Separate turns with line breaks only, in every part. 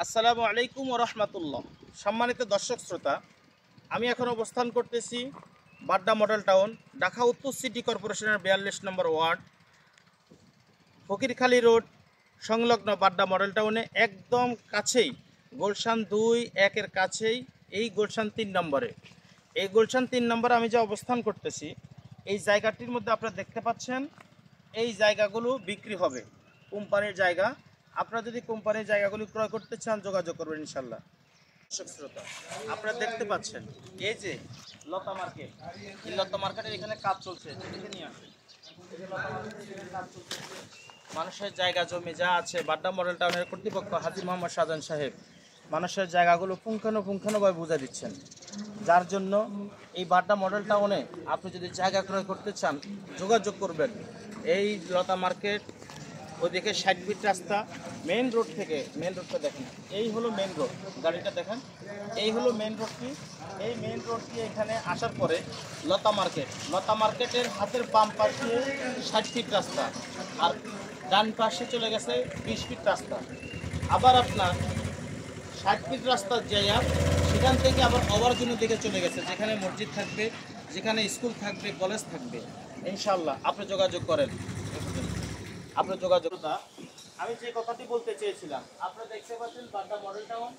আসসালামু আলাইকুম ওয়া রাহমাতুল্লাহ। সম্মানিত দর্শক শ্রোতা, আমি এখন অবস্থান করতেছি বাড্ডা মডেল টাউন, ঢাকা উত্তর সিটি কর্পোরেশনের 42 নম্বর ওয়ার্ড, ফকিরখালী রোড সংলগ্ন বাড্ডা মডেল টাউনে একদম কাছেই গুলশান 2-1-এর কাছেই এই গুলশান 3 নম্বরে। এই গুলশান 3 নম্বরে আমি যে অবস্থান করতেছি, এই জায়গাটির মধ্যে আপনারা দেখতে পাচ্ছেন এই জায়গাগুলো বিক্রি হবে, কোম্পানির জায়গা। আপনারা যদি কোম্পানির জায়গাগুলো ক্রয় করতে চান যোগাযোগ করবেন ইনশাল্লাহ। দর্শক শ্রোতা, আপনারা দেখতে পাচ্ছেন এই যে লতা মার্কেট, এই লতা মার্কেটের এখানে কাজ চলছে, দেখে নিয়ে আসেন। এই যে লতা মার্কেটের এখানে কাজ চলছে, মানুষের জায়গা জমি যা আছে, বাড্ডা মডেল টাউনের কর্তৃপক্ষ হাজী মোহাম্মদ শাহজাহান সাহেব মানুষের জায়গাগুলো পুঙ্খানুপুঙ্খানুভাবে বুঝে দিচ্ছেন। যার জন্য এই বাড্ডা মডেল টাউনে আপনি যদি জায়গা ক্রয় করতে চান যোগাযোগ করবেন। এই লতা মার্কেট, ওইদিকে 60 ফিট রাস্তা, মেন রোড থেকে, মেন রোডটা দেখেন, এই হলো মেন রোড, গাড়িটা দেখেন, এই হলো মেন রোডটি। এই মেন রোডটি এখানে আসার পরে লতা মার্কেট, লতা মার্কেটের হাতের বাম পাশে 60 ফিট রাস্তা, আর ডান পাশে চলে গেছে 20 ফিট রাস্তা। আবার আপনার 60 ফিট রাস্তার জায়গা, সেখান থেকে আবার ওভারজনের দিকে চলে গেছে, যেখানে মসজিদ থাকবে, যেখানে স্কুল থাকবে, কলেজ থাকবে। ইনশাল্লাহ আপনি যোগাযোগ করেন, আপনার যোগাযোগটা। আমি যে কথাটি বলতে চেয়েছিলাম, আপনারা দেখতে পাচ্ছেন বাড্ডা মডেল টাউন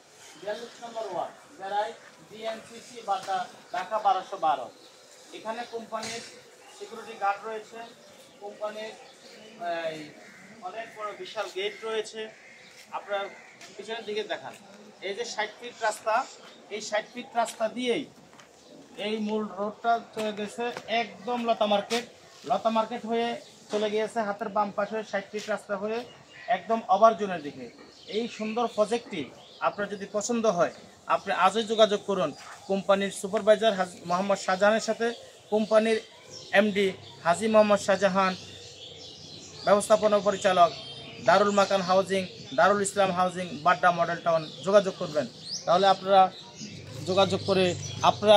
42 নম্বর ওয়ার্ড, যারাই ডিএনসিসি বাড্ডা, ঢাকা 1212। এখানে কোম্পানির সিকিউরিটি গার্ড রয়েছে, কোম্পানির অনেক বড় বিশাল গেট রয়েছে। আপনার পিছনের দিকে দেখান, এই যে 60 ফিট রাস্তা, এই 60 ফিট রাস্তা দিয়েই এই মূল রোডটা চলে গেছে একদম লতা মার্কেট। লতা মার্কেট হয়ে চলে গিয়েছে হাতের বাম পাশে 60 ফিট রাস্তা হয়ে একদম ওভারজোনের দিকে। এই সুন্দর প্রজেক্টটি আপনার যদি পছন্দ হয়, আপনি আজই যোগাযোগ করুন কোম্পানির সুপারভাইজার মোহাম্মদ শাহজাহানের সাথে। কোম্পানির এমডি হাজী মোহাম্মদ শাহজাহান, ব্যবস্থাপনা পরিচালক, দারুল মাকান হাউজিং, দারুল ইসলাম হাউজিং, বাড্ডা মডেল টাউন। যোগাযোগ করবেন, তাহলে আপনারা যোগাযোগ করে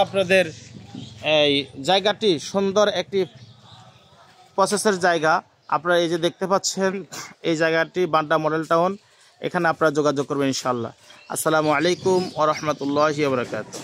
আপনাদের এই জায়গাটি সুন্দর একটি প্রসেসের জায়গা। আপনারা এই যে দেখতে পাচ্ছেন এই জায়গাটি বাড্ডা মডেল টাউন, এখানে আপনারা যোগাযোগ করবেন ইনশাআল্লাহ। আসসালামু আলাইকুম ওয়া রাহমাতুল্লাহি ওয়া বারাকাতুহু।